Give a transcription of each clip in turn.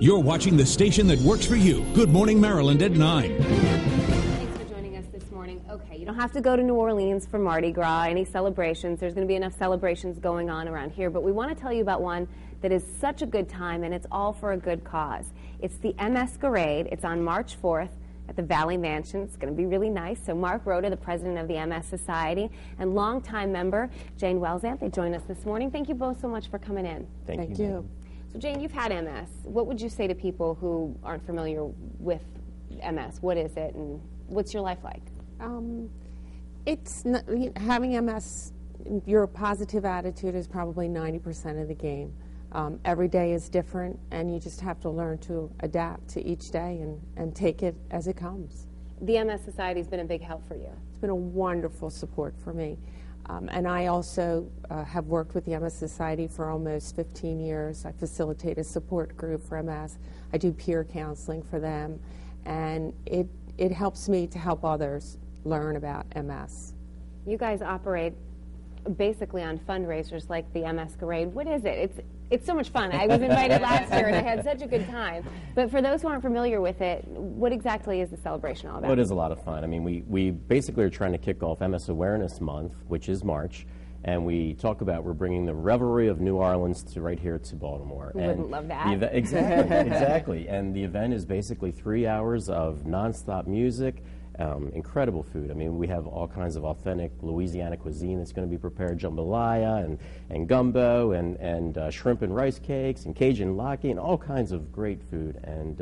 You're watching the station that works for you. Good Morning Maryland at 9. Thanks for joining us this morning. Okay, you don't have to go to New Orleans for Mardi Gras, any celebrations. There's going to be enough celebrations going on around here, but we want to tell you about one that is such a good time, and it's all for a good cause. It's the MSquerade. It's on March 4th at the Valley Mansion. It's going to be really nice. So Mark Rhoda, the president of the MS Society, and longtime member Jane Welzant, they join us this morning. Thank you both so much for coming in. Thank you. So Jane, you've had MS. What would you say to people who aren't familiar with MS? What is it, and what's your life like? It's not, having MS, your positive attitude is probably 90% of the game. Every day is different, and you just have to learn to adapt to each day and take it as it comes. The MS Society has been a big help for you. It's been a wonderful support for me. And I also have worked with the MS Society for almost 15 years. I facilitate a support group for MS. I do peer counseling for them, and it helps me to help others learn about MS. You guys operate basically on fundraisers like the MSquerade. What is it? It's so much fun. I was invited last year and I had such a good time. But for those who aren't familiar with it, what exactly is the celebration all about? Well, it is a lot of fun. I mean, we basically are trying to kick off MS Awareness Month, which is March, and we talk about we're bringing the revelry of New Orleans to right here to Baltimore. Who wouldn't love that? Exactly, exactly. And the event is basically 3 hours of nonstop music. Incredible food. I mean, we have all kinds of authentic Louisiana cuisine that's going to be prepared, jambalaya and gumbo and shrimp and rice cakes and Cajun laki and all kinds of great food, and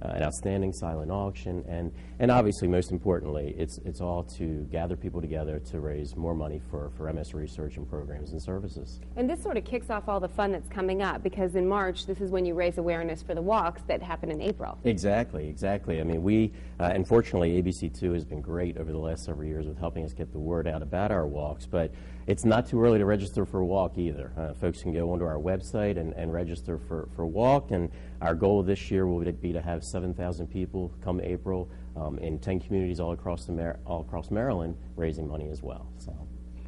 an outstanding silent auction, and obviously, most importantly, it's all to gather people together to raise more money for MS research and programs and services. And this sort of kicks off all the fun that's coming up, because in March, this is when you raise awareness for the walks that happen in April. Exactly, exactly. I mean, we, unfortunately, ABC2 has been great over the last several years with helping us get the word out about our walks, but it's not too early to register for a walk either. Folks can go onto our website and register for walk, and our goal this year will be to have 7,000 people come April in 10 communities all across Maryland raising money as well. So.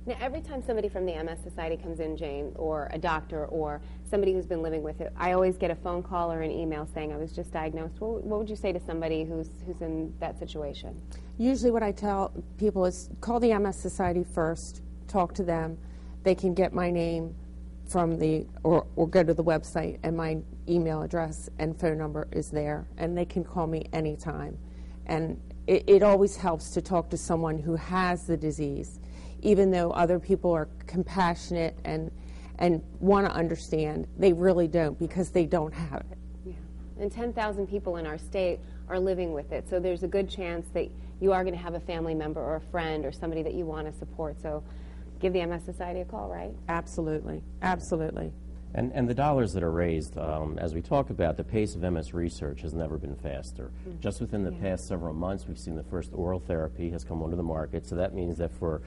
Now, every time somebody from the MS Society comes in, Jane, or a doctor or somebody who's been living with it, I always get a phone call or an email saying I was just diagnosed. What would you say to somebody who's in that situation? Usually what I tell people is call the MS Society first, talk to them. They can get my name from or go to the website, and my email address and phone number is there, and they can call me anytime. And it always helps to talk to someone who has the disease, even though other people are compassionate and want to understand. They really don't, because they don't have it. Yeah. And 10,000 people in our state are living with it, so there's a good chance that you are going to have a family member or a friend or somebody that you want to support. So give the MS Society a call, right? Absolutely, absolutely. And the dollars that are raised, as we talk about, the pace of MS research has never been faster. Mm-hmm. Just within the past several months, we've seen the first oral therapy has come onto the market, so that means that for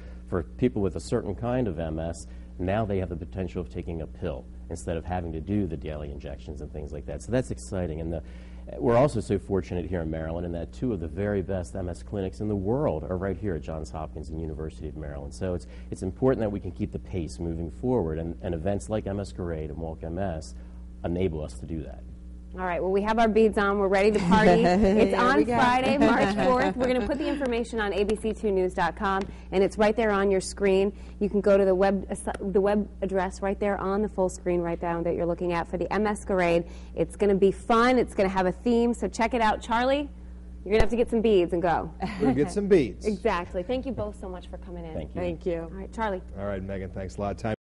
people with a certain kind of MS, now they have the potential of taking a pill instead of having to do the daily injections and things like that. So that's exciting. And we're also so fortunate here in Maryland in that 2 of the very best MS clinics in the world are right here at Johns Hopkins and University of Maryland. So it's important that we can keep the pace moving forward, and events like MSquerade and Walk MS enable us to do that. All right, well, we have our beads on. We're ready to party. It's on Friday, March 4th. We're going to put the information on abc2news.com, and it's right there on your screen. You can go to the web address right there on the full screen right down that you're looking at for the MSquerade. It's going to be fun. It's going to have a theme, so check it out. Charlie, you're going to have to get some beads and go. We're going to get some beads. Exactly. Thank you both so much for coming in. Thank you. Thank you. All right, Charlie. All right, Megan, thanks a lot. Time